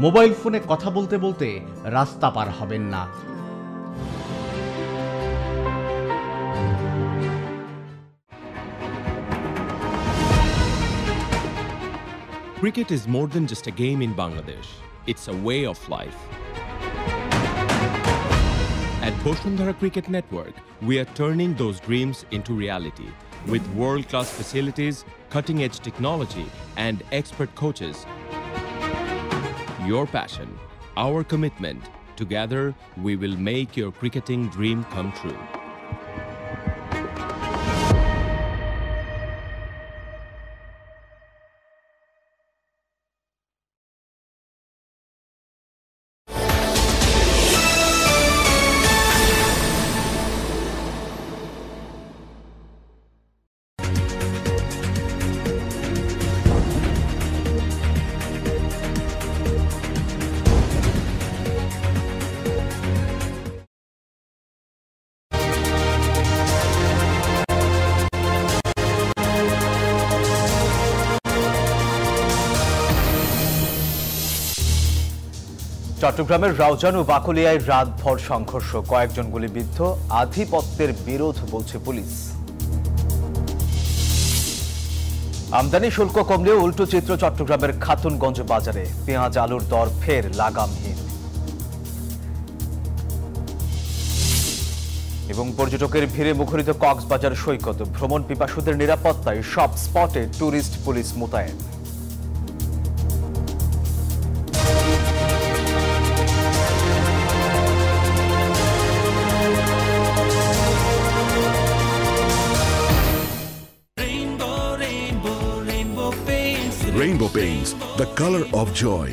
Mobile ফোনে কথা বলতে বলতে রাস্তা পার হবেন না। Cricket is more than just a game in Bangladesh. It's a way of life. At Bosundhara Cricket Network, we are turning those dreams into reality with world-class facilities, cutting-edge technology, and expert coaches. Your passion, our commitment. Together, we will make your cricketing dream come true. চট্টগ্রামের রাউজান ও বাকলিয়ায় রাতভর সংঘর্ষ, কয়েকজন গুলিবিদ্ধ। আধিপত্যের বিরোধ বলছে police. আমদানি শুল্ক কমলেও উল্টো চিত্র চট্টগ্রামের খাতুনগঞ্জ বাজারে। পেঁয়াজ আলুর দর ফের লাগামহীন। এবং পর্যটকের ভিড়ে মুখরিত কক্সবাজার সৈকত। ভ্রমণ পিপাসুদের নিরাপত্তায় সব স্পটে ট্যুরিস্ট পুলিশ মোতায়েন। Rainbow Paints, the color of joy.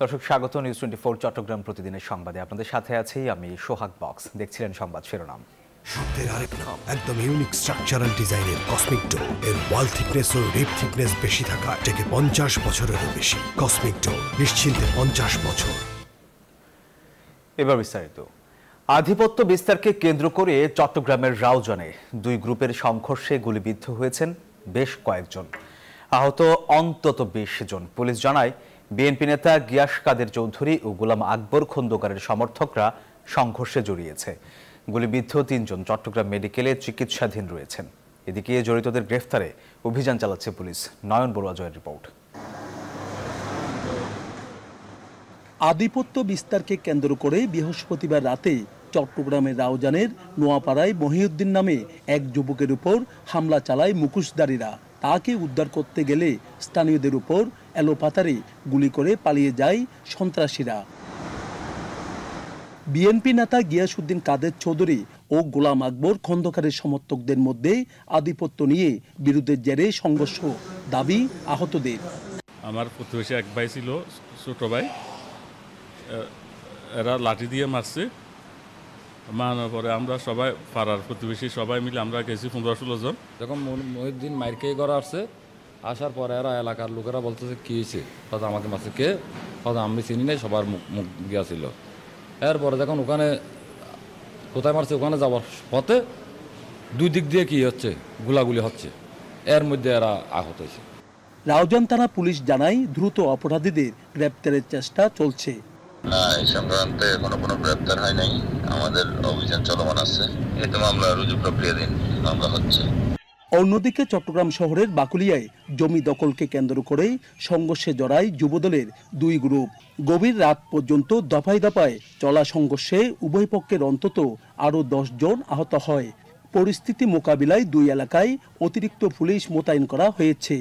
দর্শক স্বাগত নিউজ 24 চট্টগ্রাম প্রতিদিনের সংবাদে। আপনাদের সাথে আছি আমি সোহাগ বক্স। দেখছিলেন সংবাদ শিরোনাম। শব্দের আরেক নাম, একদম ইউনিক স্ট্রাকচারাল ডিজাইনের কসমিক ডো। এর ওয়াল থিকনেস ও রিপ থিকনেস বেশি থাকায় থেকে 50 বছরেরও বেশি। কসমিক ডো, নিশ্চিন্তে 50 বছর। এবার বিস্তারিত। আধিপত্য বিস্তারকে কেন্দ্র করে চট্টগ্রামের রাউজানে দুই গ্রুপের সংঘর্ষে গুলিবিদ্ধ হয়েছেন বেশ কয়েকজন। আহত অন্তত 20 জন। পুলিশ জানায়, বিএনপি নেতা গিয়াস কাদের চৌধুরী ও গোলাম আকবর খন্দকারের সমর্থকরা সংঘর্ষে জড়িয়েছে। গুলিবিদ্ধ 3 জন চট্টগ্রাম মেডিকেলে চিকিৎসাধীন রয়েছেন। এদিকে জড়িতদের গ্রেফতারে অভিযান চালাচ্ছে পুলিশ। নয়ন বড়ুয়া জয়ের রিপোর্ট। আধিপত্য বিস্তারকে কেন্দ্র করে বৃহস্পতিবার রাতে চট্টগ্রামের রাউজানের নোয়াপাড়ায় মহিউদ্দিন নামে এক যুবকের উপর হামলা চালায় মুখোশধারীরা। তাকে উদ্ধার করতে গেলে স্থানীয়দের উপর এলোপাতাড়ি গুলি করে পালিয়ে যায় সন্ত্রাসীরা। বিএনপি নেতা গিয়াসউদ্দিন কাদের চৌধুরী ও গোলাম আকবর খন্দকারের সমর্থকদের মধ্যে আধিপত্য নিয়ে বিরোধের জেরে সংঘর্ষ, দাবি আহতদের। আমার প্রতিবেশী এক ভাই ছিল, ছোট ভাই, এরা লাঠি দিয়ে মারছে। মারানোর পরে আমরা সবাই পাড়ার প্রতিবেশী সবাই মিলে আমরা গেছি 15-16 জন। যখন মহিউদ্দিন মাইরকেই করা আসছে, আসার পরে এরা এলাকার লোকেরা বলতেছে কী হয়েছে, হয়তো আমাকে মারছে কে, হয়তো আমি চিনি নাই, সবার মুখ গিয়েছিল। এরপরে যখন ওখানে কোথায় মারছে, ওখানে যাওয়ার পথে দুই দিক দিয়ে কি হচ্ছে, গুলাগুলি হচ্ছে, এর মধ্যে এরা আহত হয়েছে। রাউজান থানা পুলিশ জানায়, দ্রুত অপরাধীদের গ্রেপ্তারের চেষ্টা চলছে। না, এই সংক্রান্তে এখনো কোনো গ্রেপ্তার হয় নাই। আমাদের অভিযান চলমান আছে। এতে মামলা রুজু প্রক্রিয়াধীন, মামলা হচ্ছে। অন্যদিকে চট্টগ্রাম শহরের বাকুলিয়ায় জমি দখলকে কেন্দ্র করে সংঘর্ষে জড়ায় যুবদলের দুই গ্রুপ। গভীর রাত পর্যন্ত দফায় দফায় চলা সংঘর্ষে উভয় পক্ষের অন্তত আরও 10 জন আহত হয়। পরিস্থিতি মোকাবিলায় দুই এলাকায় অতিরিক্ত পুলিশ মোতায়েন করা হয়েছে।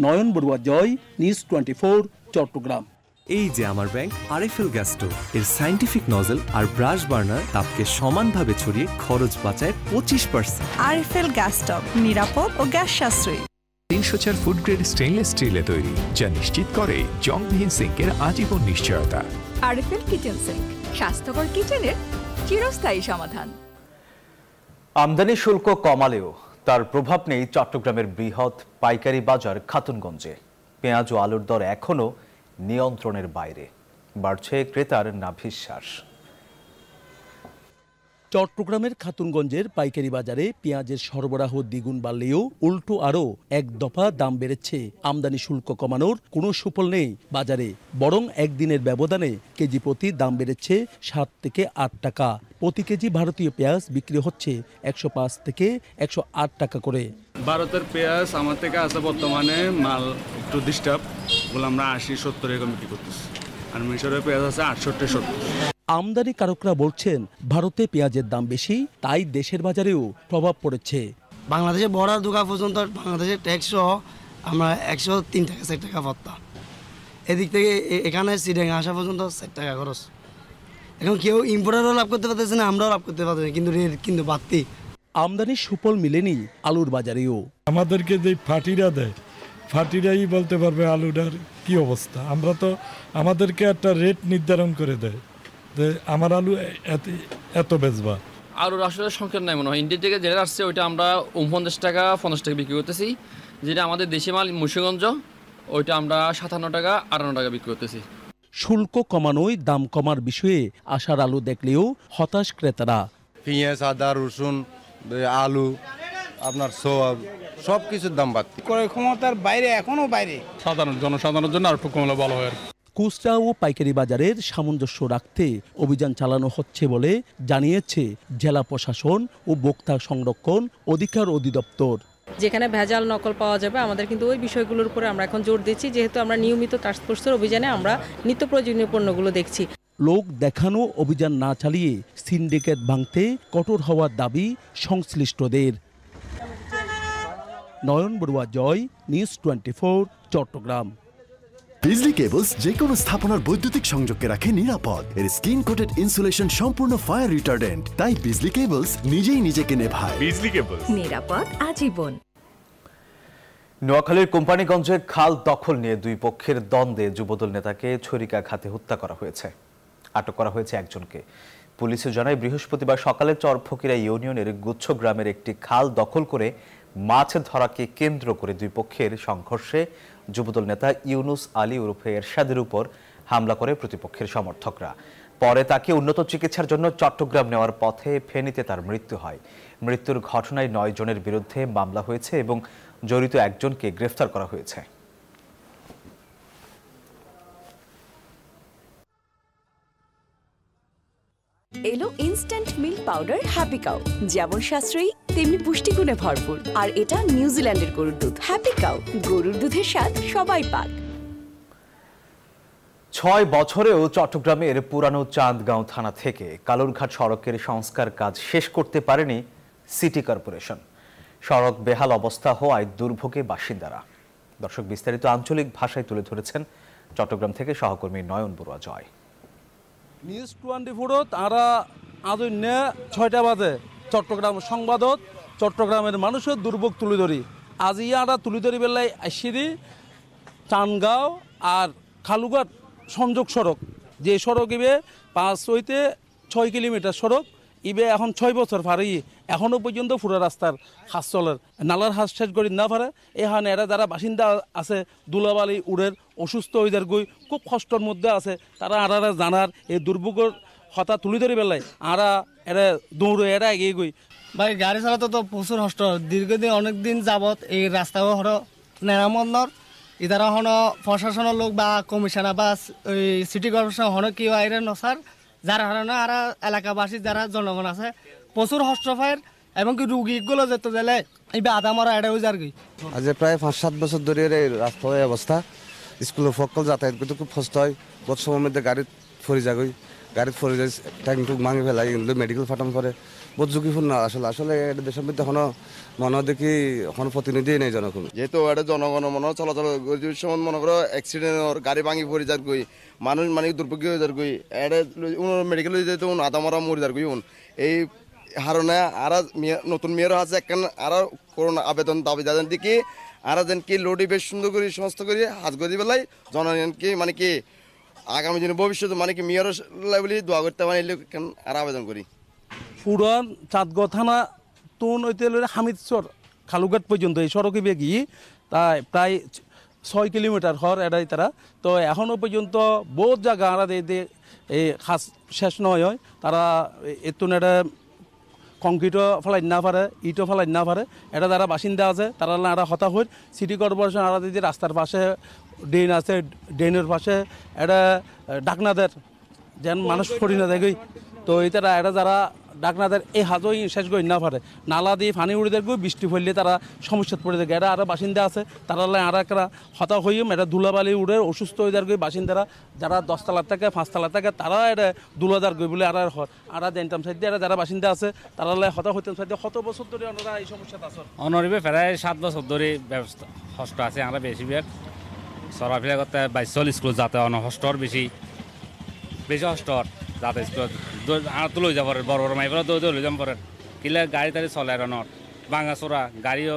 নয়ন বড়ুয়া জয়, নিউজ 24 চট্টগ্রাম। এই যে আমার ব্যাংক আরএফএল গ্যাস স্টোভ, এর সায়েন্টিফিক নজল আর ব্রাশ বার্নার তাপকে সমানভাবে ছড়িয়ে খরচ বাঁচায় 25%। আরএফএল গ্যাস স্টোভ নিরাপদ ও গ্যাস সাশ্রয়ী। 304 ফুড গ্রেড স্টেইনলেস স্টিলে তৈরি, যা নিশ্চিত করে জংবিহীন সিঙ্কের আজীবন নিশ্চয়তা। আরএফএল কিচেন সিঙ্ক, স্বাস্থ্যকর কিচেনের চিরস্থায়ী সমাধান। আমদানি শুল্ক কমালেও তার প্রভাব নেই চট্টগ্রামের বৃহৎ পাইকারি বাজার খাতুনগঞ্জে। পেঁয়াজ ও আলুর দর এখনো নিয়ন্ত্রণের বাইরে। বাড়ছে ক্রেতার নাভিশ্বাস। চট্টগ্রামের খাতুনগঞ্জের পাইকারি বাজারে পেঁয়াজের সরবরাহ দ্বিগুণ বাড়লেও উল্টো আরও এক দফা দাম বেড়েছে। আমদানি শুল্ক কমানোর কোনো সুফল নেই বাজারে, বরং একদিনের ব্যবধানে কেজি প্রতি দাম বেড়েছে 7 থেকে 8 টাকা। প্রতি কেজি ভারতীয় পেঁয়াজ বিক্রি হচ্ছে 105 থেকে 108 টাকা করে। ভারতের পেঁয়াজ আমার থেকে আছে বর্তমানে মাল একটু ডিস্টার্ব বলে আমরা 80-70 এরকম বিক্রি করতেছি, আর মিশরের পেঁয়াজ আছে 68-70। আমদানিকারকরা বলছেন ভারতে পেঁয়াজের দাম বেশি, তাই দেশের বাজারেও প্রভাব পড়েছে। বাংলাদেশে বর্ডার ঢোকা পর্যন্ত বাংলাদেশের ট্যাক্স সহ আমরা 103 টাকা 4 টাকা ভত্তা, এদিক থেকে এখানে সিডেঙ্গা আসা পর্যন্ত 4 টাকা খরচ। এখন কেউ ইম্পোর্টারও লাভ করতে পারতেছে না, আমরাও লাভ করতে পারতেছি না, কিন্তু রেট কিন্তু বাড়তি। আমদানির সুফল মিলেনি আলুর বাজারেও। আমাদেরকে যে ফাটিরা দেয়, ফাটিরাই বলতে পারবে আলুটার কি অবস্থা। আমরা তো আমাদেরকে একটা রেট নির্ধারণ করে দেয় যে আমার আলু এত বেচবা। আলুর আসলে সংখ্যা নাই মনে হয়, ইন্ডিয়া থেকে যেটা আসছে ওইটা আমরা 49 টাকা 50 টাকা বিক্রি করতেছি, যেটা আমাদের দেশি মাল মুন্সিগঞ্জ ওইটা আমরা 57 টাকা 58 টাকা বিক্রি করতেছি। শুল্ক কমানোয় দাম কমার বিষয়ে আশার আলু দেখলেও হতাশ ক্রেতারা। পেঁয়াজ, আদা, রসুন, আলু, আপনার সোয়াব সব কিছুর দাম বাড়তি। ক্রয় ক্ষমতার বাইরে, এখনো বাইরে। জনসাধারণের জন্য আর একটু কমলে ভালো হয়। খুচরা ও পাইকারি বাজারের সামঞ্জস্য রাখতে অভিযান চালানো হচ্ছে বলে জানিয়েছে জেলা প্রশাসন ও ভোক্তা সংরক্ষণ অধিকার অধিদপ্তর। যেখানে ভেজাল নকল পাওয়া যাবে আমাদের কিন্তু ওই বিষয়গুলোর উপরে আমরা এখন জোর দিচ্ছি, যেহেতু আমরা নিয়মিত টাস্কফোর্সের অভিযানে আমরা নিত্য প্রয়োজনীয় পণ্যগুলো দেখছি। লোক দেখানো অভিযান না চালিয়ে সিন্ডিকেট ভাঙতে কঠোর হওয়ার দাবি সংশ্লিষ্টদের। নয়ন বড়ুয়া, জয়, নিউজ 24, চট্টগ্রাম। বিজলি কেবলস যে কোনো স্থাপনার বৈদ্যুতিক সংযোগকে রাখে নিরাপদ। এর স্কিন কোটেড ইনসুলেশন সম্পূর্ণ ফায়ার রিটার্ডেন্ট, তাই বিজলি কেবলস নিজেই নিজেকে নেভায়। বিজলি কেবলস, নিরাপদ আজীবন। নোয়াখালীর কোম্পানিগঞ্জে খাল দখল নিয়ে দুই পক্ষের দ্বন্দ্বে যুবদল নেতাকে ছুরিকাঘাতে হত্যা করা হয়েছে। আটক করা হয়েছে একজনকে। পুলিশে জানায় বৃহস্পতিবার সকালে চরফকিরা ইউনিয়নের গুচ্ছ গ্রামের একটি খাল দখল করে মাছ ধরাকে কেন্দ্র করে দুই পক্ষের সংঘর্ষে যুবদল নেতা ইউনুস আলী ওরফে এরশাদের উপর হামলা করে প্রতিপক্ষের সমর্থকরা। পরে তাকে উন্নত চিকিৎসার জন্য চট্টগ্রাম নেওয়ার পথে ফেনীতে তার মৃত্যু হয়। মৃত্যুর ঘটনায় 9 জনের বিরুদ্ধে মামলা হয়েছে এবং জড়িত একজনকে গ্রেফতার করা হয়েছে। এলো instant milk powder happy cow, যেমন সাশ্রয়ী তেমনি পুষ্টিগুণে ভরপুর, আর এটা নিউজিল্যান্ডের গরুর দুধ। হ্যাপি কাউ, গরুর দুধের স্বাদ সবাই পাক। 6 বছরেও চট্টগ্রামের পুরানো চাঁদগাঁও থানা থেকে কালুরঘাট সড়কের সংস্কার কাজ শেষ করতে পারেনি সিটি কর্পোরেশন। সড়ক বেহাল অবস্থা হওয়ায় দুর্ভোগে বাসিন্দারা। দর্শক, বিস্তারিত আঞ্চলিক ভাষায় তুলে ধরেছেন চট্টগ্রাম থেকে সহকর্মী নয়ন বড়ুয়া, জয়। নিউজ 24 তারা আজ 6টা বাজে চট্টগ্রাম সংবাদত চট্টগ্রামের মানুষের দুর্ভোগ তুলে ধরি। আজ ইয়ারা তুলে ধরি বেলায় আসিরি চানগাঁও আর কালুঘাট সংযোগ সড়ক, যে সড়ক ইবে 5 হইতে 6 কিলোমিটার সড়ক, ইবে এখন 6 বছর পারি এখনো পর্যন্ত পুরো রাস্তার হাস চলের নালার হাস শেষ করি না পারে। এখানে এরা যারা বাসিন্দা আছে দুলাবালি উড়ের অসুস্থ হয়ে যার গই খুব কষ্টর মধ্যে আছে, তারা আরা জানার এই দুর্ভোগের হতা তুলে ধরি বেলায় আরা এরা দৌড়ে এরা এগিয়ে গই। ভাই গাড়ি চালাতে তো প্রচুর কষ্ট, দীর্ঘদিন অনেকদিন যাবত এই রাস্তাও হলো নেরামন্নর ইতারা হন প্রশাসনের লোক বা কমিশনার বা ওই সিটি কর্পোরেশন হন কি আইরে নসার, যারা হারানো আর এলাকাবাসী যারা জনগণ আছে প্রচুর হস্তফায়ের এবং কি রুগীগুলো যেতে গেলে এই আধা মরা এটা হয়ে যার গই। আজ প্রায় 5-7 বছর ধরে এই রাস্তার অবস্থা, স্কুলের ফকল যাতায়াত করতে খুব কষ্ট হয়। গত সময়ের মধ্যে গাড়ি ফরি যাগই, গাড়ি ফরি যায় ট্যাঙ্ক টুক ভাঙি ফেলাই, কিন্তু মেডিকেল ফাটাম করে বহুত ঝুঁকিপূর্ণ। আসলে এটা দেশের মধ্যে এখনো মনে দেখি এখনো প্রতিনিধি নেই জনগণ, যেহেতু এটা জনগণ মনে চলাচল সময় মনে করো অ্যাক্সিডেন্ট গাড়ি ভাঙি পড়ে যার গই, মানুষ মানে দুর্ভোগী হয়ে যার গই, এটা মেডিকেল যেতে আধা মরা মরে যার গই। এই হারণে আর নতুন মেয়েরও আছে একখান আর করোনা আবেদন দাবি যাদের দিকে আর যেন কি লোডি বেশ সুন্দর করে সমস্ত করে হাজ গদি বেলায় জনগণকে মানে কি আগামী দিনে ভবিষ্যতে মানে কি মেয়র বলে দোয়া করতে মানে আর আবেদন করি। পুরান চাঁদগাঁও থানা তুন হইতে হামিদচর কালুঘাট পর্যন্ত এই সড়কে বেগিয়ে তাই প্রায় 6 কিলোমিটার হর এটাই তারা। তো এখনও পর্যন্ত বহুত জায়গা আরা এই খাস শেষ নয় হয়, তারা এতুন এটা কংক্রিটও ফেলাই না পারে, ইটও ফেলাই না পারে। এটা যারা বাসিন্দা আছে তারা এরা হতা হই সিটি কর্পোরেশন আরা দিদি রাস্তার পাশে ড্রেন আছে, ড্রেনের পাশে এটা ডাকনাদের যেন মানুষ পড়ি না দেখি। তো এটারা এটা যারা ডাকনাদের এই হাজই শেষ করি না পারে, নালা দিয়ে পানি উড়ে দেখবো, বৃষ্টি পড়লে তারা সমস্যাত পড়ে দেখে। এটা আরও বাসিন্দা আছে তারা আর একটা হতা হইম, এটা ধুলাবালি উড়ে অসুস্থ হয়ে যার বাসিন্দারা যারা 10 তলার থেকে 5 তলার থেকে তারা এটা দুলাদার গই বলে আর জানতাম সাইডে এরা যারা বাসিন্দা আছে তারা হতা হইতাম সাইডে কত বছর ধরে ওনারা এই সমস্যাটা আছে। অনরিবে প্রায় 7 বছর ধরে ব্যবস্থা কষ্ট আছে। আমরা বেশিরভাগ সরাফিরা করতে 22 স্কুল যাতে অনহষ্টর বেশি হষ্টর যাতে স্কুল আর তো লই যাব বড় বড় মাইফেলা তো লই যাম পরে কিলা গাড়ি টাড়ি চলে আর ভাঙা চোরা গাড়িও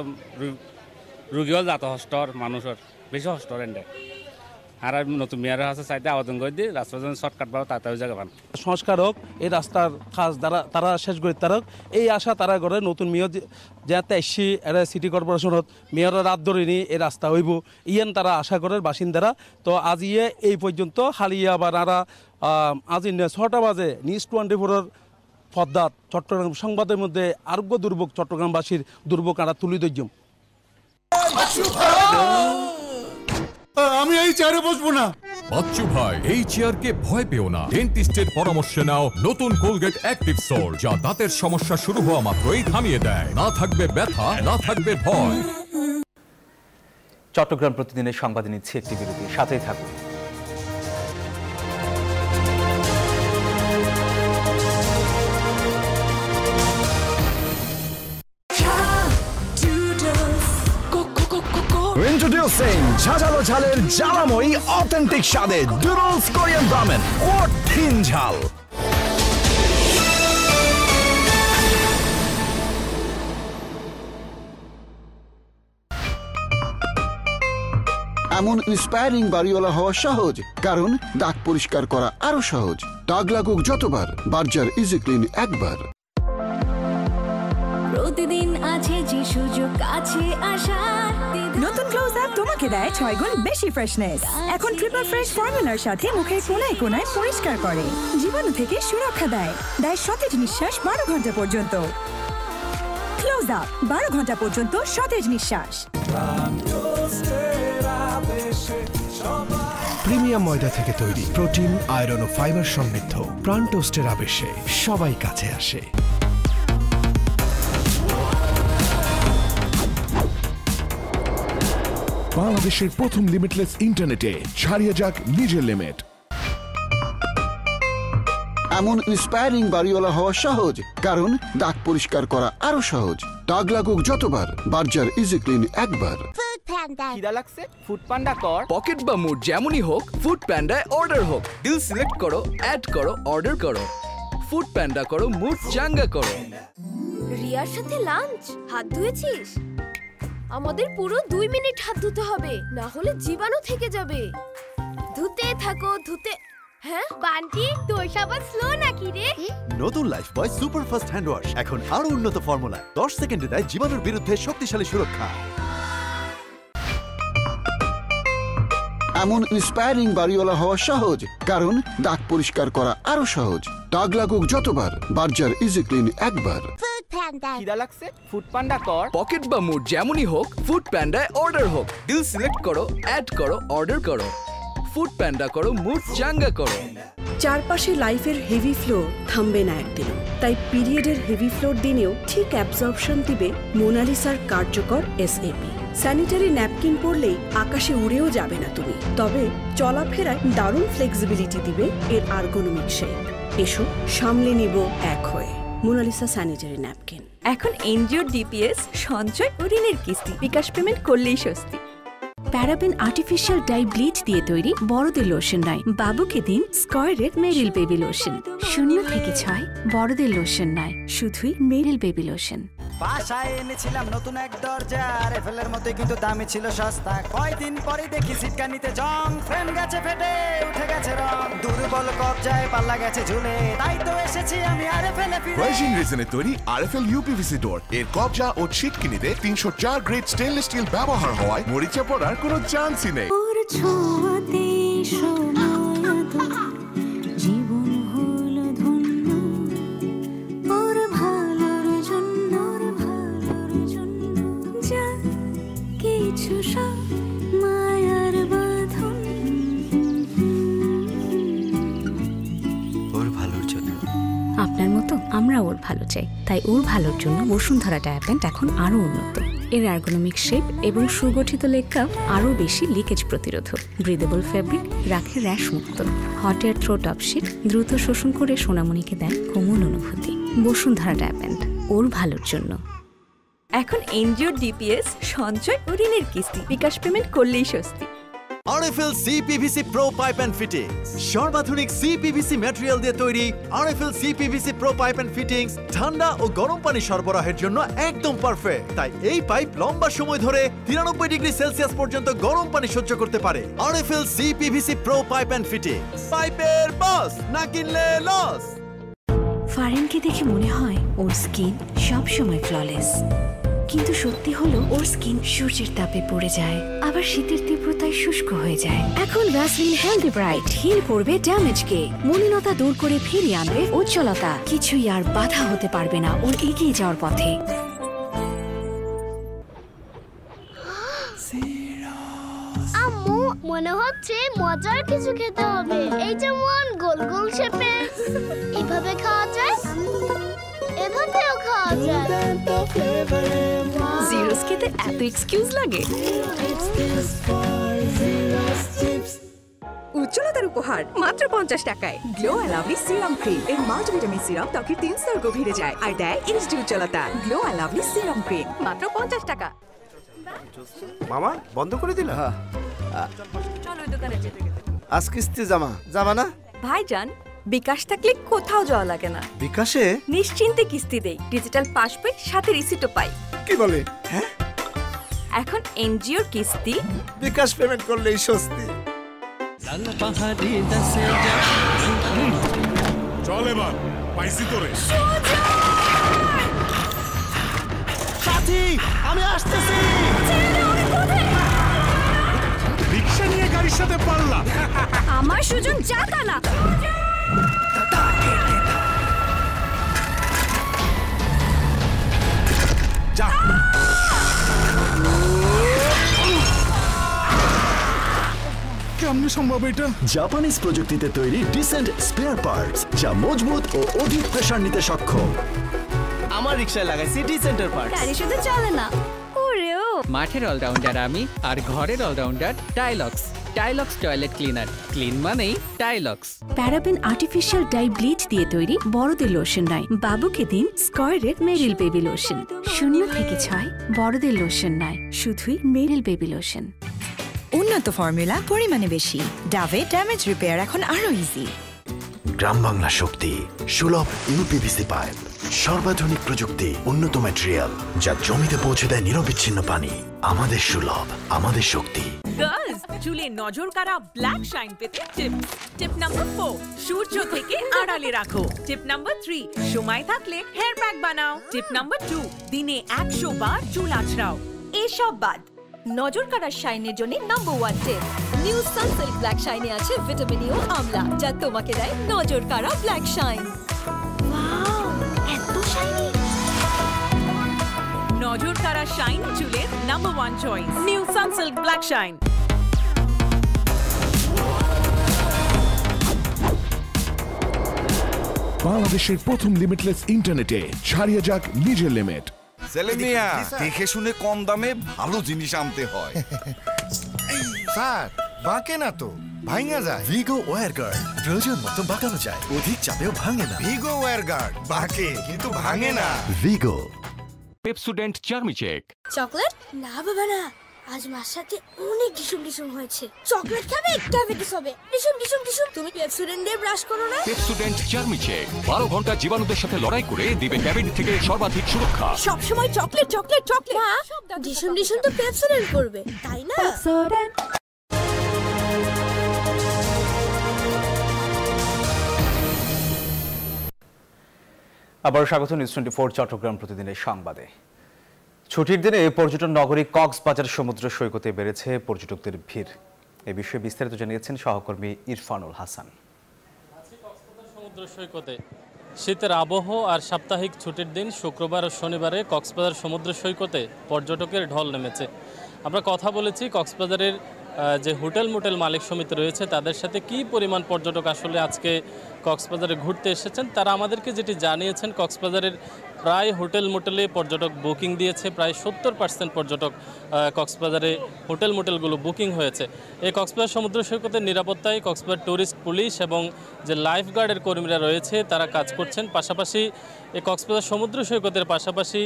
রুগীও যাতে হষ্টর মানুষের বেশি হষ্টর এনে। আর নতুন মেয়ার আছে চাইতে আবেদন করে দিই রাস্তা যেন শর্টকাট পাবো তাতে জায়গা পান। সংস্কার হোক, এই রাস্তার কাজ তারা শেষ করে তারা এই আশা তারা করে নতুন মেয়র যাতে এসি এরা সিটি কর্পোরেশনত মেয়রের রাত ধরে নিয়ে এই রাস্তা হইব ইয়ান তারা আশা করে বাসিন্দারা। তো আজ এই পর্যন্ত হালিয়া বা নারা আজ 6টা বাজে নিউজ 24-এর পদ্মাত চট্টগ্রাম সংবাদের মধ্যে আরোগ্য দুর্ভোগ চট্টগ্রামবাসীর দুর্ভোগ আরা তুলি ধৈর্য। আমি এই চেয়ারে বসবো না। বাচ্চু ভাই, এই চেয়ারকে ভয় পেও না। ডেন্টিস্টের পরামর্শে নাও নতুন কোলগেট অ্যাক্টিভ সোল, যা দাঁতের সমস্যা শুরু হওয়া মাত্রই থামিয়ে দেয়। না থাকবে ব্যথা, না থাকবে ভয়। চট্টগ্রাম প্রতিদিনের সংবাদে নিচ্ছে একটি বিরতি, সাথেই থাকুন। Introducing ঝাঁঝালো ঝালের জ্বালাময়ী অথেন্টিক স্বাদে ডুডলস কোরিয়ান রামেন, কঠিন ঝাল। এমন ইন্সপায়ারিং বাড়িওয়ালা হওয়া সহজ, কারণ দাগ পরিষ্কার করা আরো সহজ। দাগ লাগুক যতবার, বার্জার ইজি ক্লিন একবার। প্রতিদিন আছে যে সুযোগ আছে আসার। নতুন ক্লোজ আপ তোমাকে দেয় 6 গুণ বেশি ফ্রেশনেস। এখন ট্রিপল ফ্রেশ ফর্মুলার সাথে মুখের কোনায় কোনায় পরিষ্কার করে, জীবাণু থেকে সুরক্ষা দেয় সতেজ নিঃশ্বাস 12 ঘন্টা পর্যন্ত। ক্লোজ আপ 12 ঘন্টা পর্যন্ত সতেজ নিঃশ্বাস। প্রিমিয়াম ময়দা থেকে তৈরি, প্রোটিন, আয়রন ও ফাইবার সমৃদ্ধ প্রাণ টোস্টের আবেশে সবাই কাছে আসে। বাংলাদেশের প্রথম লিমিটলেস ইন্টারনেটে ছাড়িয়ে যাক নিজের লিমিট। এমন ইন্সপায়ারিং বাড়িওয়ালা হওয়া সহজ, কারণ দাগ পরিষ্কার করা আরো সহজ। দাগ লাগুক যতবার, বার্জার ইজি ক্লিন একবার। খিদা লাগছে, ফুড পান্ডা কর। পকেট বা মুড যেমনই হোক, ফুড প্যান্ডায় অর্ডার হোক। ডিল সিলেক্ট করো, অ্যাড করো, অর্ডার করো। ফুড প্যান্ডা করো, মুড চাঙ্গা করো। রিয়ার সাথে লাঞ্চ? হাত ধুয়েছিস? আমাদের পুরো 2 মিনিট হাত ধুতে হবে, না হলে জীবাণু থেকে যাবে। ধুতে থাকো ধুতে। হ্যাঁ বান্টি, তোর সাবান স্লো নাকি রে? নতুন লাইফ বয় সুপার ফাস্ট হ্যান্ড ওয়াশ এখন আরো উন্নত ফর্মুলা, 10 সেকেন্ডে দেয় জীবাণুর বিরুদ্ধে শক্তিশালী সুরক্ষা। এমন ইন্সপায়ারিং বাড়িওয়ালা হওয়া সহজ, কারণ দাগ পরিষ্কার করা আরো সহজ। দাগ লাগুক যতবার, বার্জার ইজি ক্লিন একবার। খিদা লাগছে, ফুড পান্ডা কর। পকেট বা মুড যেমনই হোক, ফুড প্যান্ডায় অর্ডার হোক। ডিল সিলেক্ট করো, অ্যাড করো, অর্ডার করো। ফুড প্যান্ডা করো, মুড চাঙ্গা করো। চারপাশে লাইফের হেভি ফ্লো থামবে না একদিন, তাই পিরিয়ডের হেভি ফ্লোর দিনেও ঠিক অ্যাবজর্পশন দিবে মোনালিসার কার্যকর এসএপি। স্যানিটারি ন্যাপকিন পরলেই আকাশে উড়েও যাবে না তুমি, তবে চলাফেরায় দারুণ ফ্লেক্সিবিলিটি দিবে এর আর্গোনমিক শেপ। এসো সামলে নিব এক হয়ে মোনালিসা স্যানিটারি ন্যাপকিন। এখন এনজিও ডিপিএস সঞ্চয় ও ঋণের কিস্তি বিকাশ পেমেন্ট করলেই স্বস্তি। প্যারাবেন আর্টিফিশিয়াল ডাই ব্লিচ দিয়ে তৈরি বড়দের লোশন নয়, বাবুকে দিন স্কয়ারের মেরিল বেবি লোশন। 0 থেকে 6 বড়দের লোশন নয়, শুধুই মেরিল বেবি লোশন। বাসায় এনেছিলাম নতুন এক দরজা, আরএফএলের মধ্যে কিন্তু দামে ছিল সস্তা। কয়দিন পরে দেখি সিটকানিতে জং, ফ্রেম গেছে ফেটে, উঠে গেছে রং, দুর্বল কবজায় পাল্লা গেছে ঝুলে। তাই তো এসেছি আমি আরএফএলে ফিরে। ভার্জিন রেজিনে তৈরি আরএফএল ইউপিভিসি ডোর এর কবজা ও ছিটকিনিতে 304 গ্রেড স্টেনলেস স্টিল ব্যবহার হওয়ায় মরিচা পড়ার কোনো চান্সই নেই। আমরা ওর ভালো চাই, তাই ওর ভালোর জন্য বসুন্ধরা ডায়াপ্যান্ট এখন আরও উন্নত। এর অ্যার্গোনমিক শেপ এবং সুগঠিত লেগ কাপ আরও বেশি লিকেজ প্রতিরোধক। ব্রিদেবল ফ্যাব্রিক রাখে র্যাশ মুক্ত। হট এয়ার থ্রো টপশিট দ্রুত শোষণ করে সোনামণিকে দেয় কোমল অনুভূতি। বসুন্ধরা ডায়াপ্যান্ট ওর ভালোর জন্য। এখন এনজিওর ডিপিএস সঞ্চয় ও ঋণের কিস্তি বিকাশ পেমেন্ট করলেই স্বস্তি। RFL CPVC pro pipe and fittings সর্বাধুনিক সিপিভিসি ম্যাটেরিয়াল দিয়ে তৈরি। RFL CPVC pro pipe and fittings ঠান্ডা ও গরম পানি সরবরাহের জন্য একদম পারফেক্ট। তাই এই পাইপ লম্বা সময় ধরে 93 ডিগ্রি সেলসিয়াস পর্যন্ত গরম পানি সহ্য করতে পারে। RFL CPVC pro pipe and fittings, পাইপের বস, না কিনলে লস। ফারিনকে দেখে মনে হয় ওর স্কিন সবসময় ফ্ললেস, কিন্তু সত্যি হলো ওর স্কিন সূর্যের তাপে পড়ে যায়, আবার শীতের তীব্রতায় শুষ্ক হয়ে যায়। এখন ভ্যাসলিন হেলদি ব্রাইট হিল করবে ড্যামেজকে, মলিনতা দূর করে ফিরিয়ে আনবে উজ্জ্বলতা। কিছুই আর বাধা হতে পারবে না ওর এগিয়ে যাওয়ার পথে। আম্মু মনে হচ্ছে মজার কিছু খেতে হবে। এই যেমন গোল গোল শেপে, এভাবে খাওয়া যায়, এভাবেও খাওয়া যায়। জিরোস খেতে এত এক্সকিউজ লাগে? উজ্জ্বলতার উপহার মাত্র 50 টাকায়। Glow and lovely serum cream. এর মাল্টিভিটামিন সিরাম ত্বকের 3 স্তর গভীরে যায় আর দেয় এইচডি উজ্জ্বলতা। Glow and lovely serum cream মাত্র 50 টাকা। মামা বন্ধ করে দিলা? চলো ওই দোকানে যেতে। আজ কিস্তি জামা না ভাইজান, বিকাশ থাকলে কোথাও যাওয়া লাগে না। বিকাশে নিশ্চিন্তে কিস্তি দেই, ডিজিটাল পাস পাই, সাথে রিসিটও পাই। কি বলে? হ্যাঁ, এখন এনজিওর কিস্তি বিকাশ পেমেন্ট করলেই স্বস্তি। চল এবার পাইছি তোরে। সাথী, আমি আসতেছি। রিক্সা নিয়ে গাড়ির সাথে পাল্লা। আমার সুজন যাতা না। যা। কেমনে সম্ভব এটা? জাপানিজ প্রযুক্তিতে তৈরি ডিসেন্ট স্পেয়ার পার্টস, যা মজবুত ও অধিক প্রেসার নিতে সক্ষম। আমার রিকশায় লাগাইছি ডিসেন্টার পার্টস। গাড়ি শুধু চলে না, ওরেও। মাঠের অলরাউন্ডার আমি, আর ঘরের allrounder Tilex. Tilex toilet cleaner, clean মানেই Tilex. Paraben artificial dye bleach দিয়ে তৈরি বড়দের লোশন নয়, বাবুকে দিন স্কয়ারের মেরিল বেবি লোশন। 0 থেকে 6 বড়দের লোশন নয়, শুধুই মেরিল বেবি লোশন। উন্নত ফর্মুলা, পরিমাণে বেশি। ডাভে ড্যামেজ রিপেয়ার এখন আরো ইজি। গ্রাম বাংলা শক্তি সুলভ ইউপিভিসি পাইপ, সর্বাধুনিক প্রযুক্তি, উন্নত ম্যাটেরিয়াল, যা জমিতে পৌঁছে দেয় নিরবিচ্ছিন্ন পানি। আমাদের সুলভ, আমাদের শক্তি। গার্লস, চুলে নজর কাড়া ব্ল্যাক শাইন পেতে টিপ নাম্বার 4, সূর্য থেকে আড়ালে রাখো। টিপ নাম্বার 3, সময় থাকলে হেয়ার প্যাক বানাও। টিপ নাম্বার 2, দিনে 100 বার চুল আঁচড়াও। এসব বাদ, নজর কাড়ার শাইনের জন্য নাম্বার 1 টিপ। নিউ সানসিল্ক ব্ল্যাক শাইনে আছে ভিটামিন ই ও আমলা, যা তোমাকে দেয় নজর কাড়া ব্ল্যাক শাইন। ওয়াও, এত শাইনি! নজর কাড়া শাইন চুলের number 1 choice, new Sunsilk black shine. বাংলাদেশের প্রথম লিমিটলেস ইন্টারনেটে ছাড়িয়ে যাক নিজের লিমিট। সেলেমিয়া, দেখে শুনে কম দামে ভালো জিনিস আনতে হয়। স্যার, বাঁকে না তো, ভাঙা যায়। ভিগো ওয়্যার গার্ড প্রয়োজন মতো বাঁকানো যায়, অধিক চাপেও ভাঙে না। ভিগো ওয়্যার গার্ড বাঁকে কিন্তু ভাঙে না। ভিগো পেপসোডেন্ট চার্মি চেক। চকলেট না বাবা না, আজ মার সাথে অনেক ডিসুম ডিসুম হয়েছে। চকলেট খাবে, ডায়াবেটিস হবে। ডিসুম ডিসুম ডিসুম। তুমি পেপসোডেন্ট দিয়ে ব্রাশ করো না। পেপসোডেন্ট চার্মি চেক 12 ঘন্টা জীবাণুদের সাথে লড়াই করে দিবে ক্যাবিনেট থেকে সর্বাধিক সুরক্ষা। সব সময় চকলেট চকলেট চকলেট। মা, ডিসুম ডিসুম তো পেপসোডেন্ট করবে, তাই না? পেপসোডেন্ট। আবার স্বাগত নিউজ 24 চট্টগ্রাম প্রতিদিনের সংবাদে। ছুটির দিনে পর্যটন নগরী কক্সবাজার সমুদ্র সৈকতে বেড়েছে পর্যটকদের ভিড়। এই বিষয়ে বিস্তারিত জানিয়েছেন সহকর্মী ইরফানুল হাসান। সমুদ্র সৈকতে শীতের আবহ আর সাপ্তাহিক ছুটির দিন শুক্রবার ও শনিবারে কক্সবাজার সমুদ্র সৈকতে পর্যটকের ঢল নেমেছে। আমরা কথা বলেছি কক্সবাজারের যে হোটেল মোটেল মালিক সমিতি রয়েছে তাদের সাথে কি পরিমাণ পর্যটক আসলে আজকে কক্সবাজারে ঘুরতে এসেছেন, তারা আমাদেরকে যেটি জানিয়েছেন কক্সবাজারের প্রায় হোটেল মোটেলে পর্যটক বুকিং দিয়েছে। প্রায় 70% পর্যটক কক্সবাজারে হোটেল মোটেলগুলো বুকিং হয়েছে। এই কক্সবাজার সমুদ্র সৈকতের নিরাপত্তায় কক্সবাজার ট্যুরিস্ট পুলিশ এবং যে লাইফ গার্ডের কর্মীরা রয়েছে তারা কাজ করছেন। পাশাপাশি এই কক্সবাজার সমুদ্র সৈকতের পাশাপাশি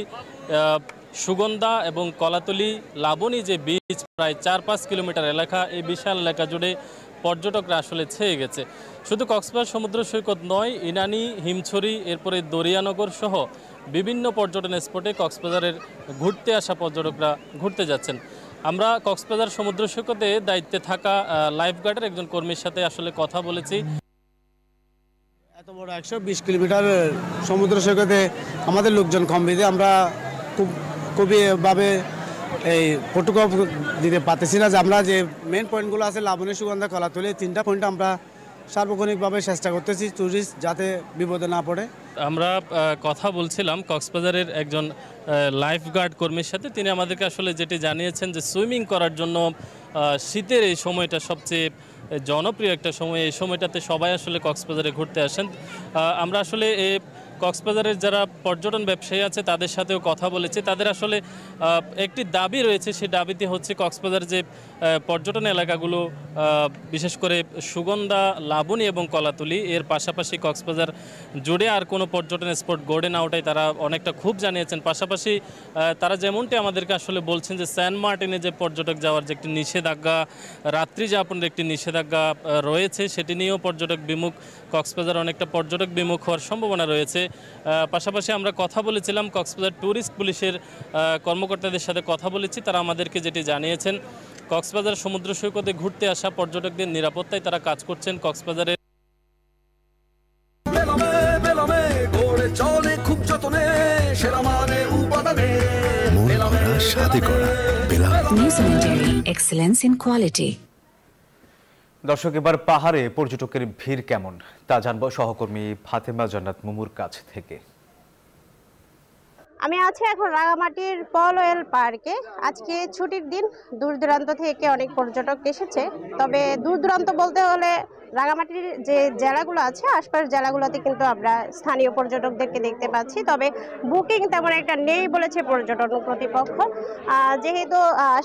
সুগন্ধা এবং কলাতলি লাবণী যে বিচ প্রায় 4-5 কিলোমিটার এলাকা, এই বিশাল এলাকা জুড়ে পর্যটকরা আসলে ছেয়ে গেছে। শুধু কক্সবাজার সমুদ্র সৈকত নয়, ইনানি, হিমছড়ি, এরপরে দরিয়ানগর সহ বিভিন্ন পর্যটন স্পটে কক্সবাজারের ঘুরতে আসা পর্যটকরা ঘুরতে যাচ্ছেন। আমরা কক্সবাজার সমুদ্র সৈকতে দায়িত্বে থাকা লাইফ গার্ডের একজন কর্মীর সাথে আসলে কথা বলেছি। এত বড় 120 কিলোমিটার সমুদ্র সৈকতে আমাদের লোকজন কম বিধে আমরা খুবইভাবে এই ফটোগ্রাফ দিতে পারতেছি না। যে আমরা যে মেন পয়েন্টগুলো আছে লাবণী, সুগন্ধা, কলাতলি, 3টা পয়েন্ট আমরা সার্বক্ষণিকভাবে চেষ্টা করতেছি ট্যুরিস্ট যাতে বিপদে না পড়ে। আমরা কথা বলছিলাম কক্সবাজারের একজন লাইফ গার্ড কর্মীর সাথে। তিনি আমাদেরকে আসলে যেটি জানিয়েছেন যে সুইমিং করার জন্য শীতের এই সময়টা সবচেয়ে জনপ্রিয় একটা সময়। এই সময়টাতে সবাই আসলে কক্সবাজারে ঘুরতে আসেন। আমরা আসলে কক্সবাজারের যারা পর্যটন ব্যবসায়ী আছে তাদের সাথেও কথা বলেছি। তাদের আসলে একটি দাবি রয়েছে, সেই দাবিটি হচ্ছে কক্সবাজার যে পর্যটন এলাকাগুলো বিশেষ করে সুগন্ধা, লাবণী এবং কলাতলি, এর পাশাপাশি কক্সবাজার জুড়ে আর কোনো পর্যটন স্পট গড়ে না ওঠাই তারা অনেকটা খুব জানিয়েছেন। পাশাপাশি তারা যেমনটি আমাদেরকে আসলে বলছেন যে সেন্ট মার্টিনে যে পর্যটক যাওয়ার যে একটি নিষেধাজ্ঞা, রাত্রি যাপনের একটি নিষেধাজ্ঞা রয়েছে, সেটি নিয়েও পর্যটক বিমুখ কক্সবাজার অনেকটা পর্যটক বিমুখ হওয়ার সম্ভাবনা রয়েছে। পাশাপাশি আমরা কথা বলেছিলাম কক্সবাজার ট্যুরিস্ট পুলিশের কর্মকর্তাদের সাথে কথা বলেছি। তারা আমাদেরকে যেটি জানিয়েছেন কক্সবাজার সমুদ্র সৈকতে ঘুরতে আসা পর্যটকদের নিরাপত্তায় তারা কাজ করছেন। কক্সবাজারের এক্সেলেন্স ইন কোয়ালিটি। দর্শক, এবার পাহাড়ে পর্যটকের ভিড় কেমন তা জানবো সহকর্মী ফাতেমা জান্নাত মুমুর কাছ থেকে। আমি আছি এখন রাঙামাটির পলওয়েল পার্কে। আজকে ছুটির দিন, দূর দূরান্ত থেকে অনেক পর্যটক এসেছে। তবে দূর দূরান্ত বলতে হলে রাঙামাটির যে জেলাগুলো আছে আশপাশ জেলাগুলোতে কিন্তু আমরা স্থানীয় পর্যটকদেরকে দেখতে পাচ্ছি। তবে বুকিং তেমন একটা নেই বলেছে পর্যটন কর্তৃপক্ষ। যেহেতু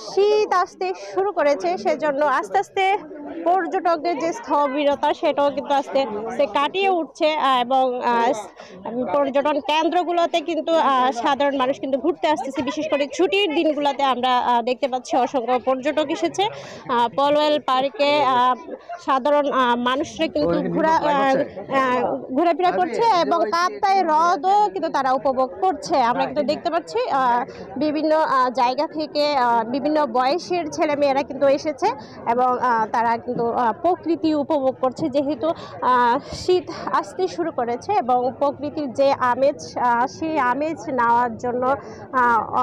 শীত আসতে শুরু করেছে সেজন্য আস্তে আস্তে পর্যটকদের যে স্থবিরতা সেটাও কিন্তু আস্তে আস্তে কাটিয়ে উঠছে এবং পর্যটন কেন্দ্রগুলোতে কিন্তু সাধারণ মানুষ কিন্তু ঘুরতে আসতেছে। বিশেষ করে ছুটির দিনগুলোতে আমরা দেখতে পাচ্ছি অসংখ্য পর্যটক এসেছে পলওয়েল পার্কে। সাধারণ মানুষরা কিন্তু ঘোরাফেরা করছে এবং কাপ্তাই হ্রদও কিন্তু তারা উপভোগ করছে। আমরা কিন্তু দেখতে পাচ্ছি বিভিন্ন জায়গা থেকে বিভিন্ন বয়সের ছেলেমেয়েরা কিন্তু এসেছে এবং তারা কিন্তু প্রকৃতি উপভোগ করছে। যেহেতু শীত আসতে শুরু করেছে এবং প্রকৃতির যে আমেজ সেই আমেজ নেওয়ার জন্য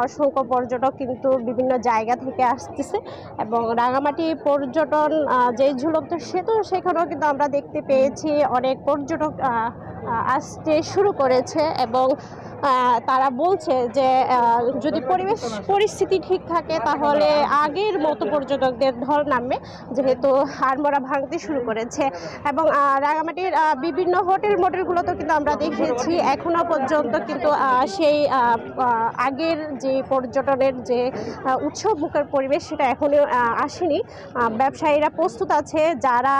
অসংখ্য পর্যটক কিন্তু বিভিন্ন জায়গা থেকে আসতেছে এবং রাঙামাটি পর্যটন যে ঝুলন্ত সেতু সেখানেও কিন্তু আমরা দেখতে পেয়েছি অনেক পর্যটক আসতে শুরু করেছে এবং তারা বলছে যে যদি পরিস্থিতি ঠিক থাকে তাহলে আগের মতো পর্যটকদের ঢল নামবে, যেহেতু হাড়মোড়া ভাঙতে শুরু করেছে। এবং রাঙামাটির বিভিন্ন হোটেল মোটেলগুলোতেও কিন্তু আমরা দেখেছি এখনো পর্যন্ত কিন্তু সেই আগের যে পর্যটনের যে উৎসবমুখর পরিবেশ সেটা এখনও আসেনি। ব্যবসায়ীরা প্রস্তুত আছে, যারা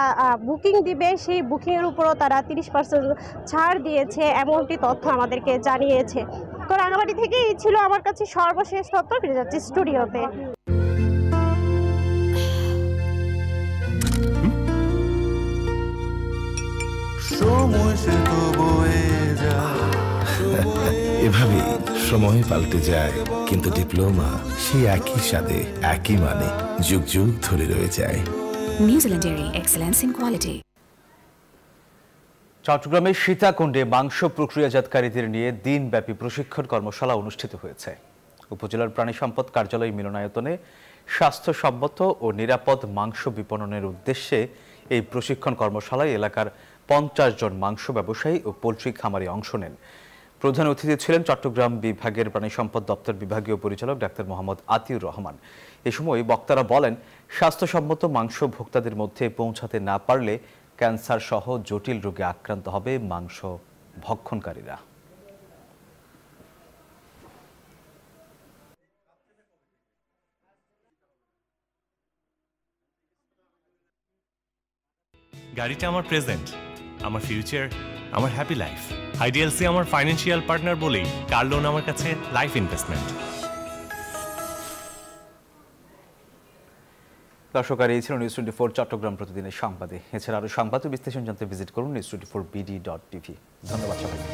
বুকিং দিবে সেই বুকিংয়ের উপরও তারা 30% ছাড় দিয়েছে, এমনটি তথ্য আমাদেরকে জানিয়েছে। তো রাঙামাটি থেকে এই ছিল আমার কাছে সর্বশেষ তথ্য। ফিরে যাচ্ছি স্টুডিওতে। এভাবে সময় পাল্টে যায়, কিন্তু ডিপ্লোমা সেই একই স্বাদে একই মানে যুগ যুগ ধরে রয়ে যায়। New Zealand dairy, excellence in quality. চট্টগ্রামের সীতাকুণ্ডে মাংস প্রক্রিয়াজাতকারীদের নিয়ে দিনব্যাপী প্রশিক্ষণ কর্মশালা অনুষ্ঠিত হয়েছে। উপজেলার প্রাণী সম্পদ কার্যালয় মিলনায়তনে স্বাস্থ্যসম্মত ও নিরাপদ মাংস বিপণনের উদ্দেশ্যে এই প্রশিক্ষণ কর্মশালায় এলাকার 50 জন মাংস ব্যবসায়ী ও পোলট্রি খামারি অংশ নেন। প্রধান অতিথি ছিলেন চট্টগ্রাম বিভাগের প্রাণী সম্পদ দপ্তর বিভাগীয় পরিচালক ডাক্তার মোহাম্মদ আতিউর রহমান। এ সময় বক্তারা বলেন, স্বাস্থ্যসম্মত মাংস ভোক্তাদের মধ্যে পৌঁছাতে না পারলে ক্যান্সার সহ জটিল রোগে আক্রান্ত হবে মাংস ভক্ষণকারীরা। গাড়িটা আমার প্রেজেন্ট, আমার ফিউচার, আমার হ্যাপি লাইফ। আইডিএলসি আমার ফাইন্যান্সিয়াল পার্টনার বলেই কার লোন আমার কাছে লাইফ ইনভেস্টমেন্ট। দর্শক, আর এই ছিল নিউজ24 চট্টগ্রাম প্রতিদিনের সংবাদে। এছাড়া আরও সংবাদ ও বিশ্লেষণ জানতে ভিজিট করুন news24bd.tv। ধন্যবাদ সবাইকে।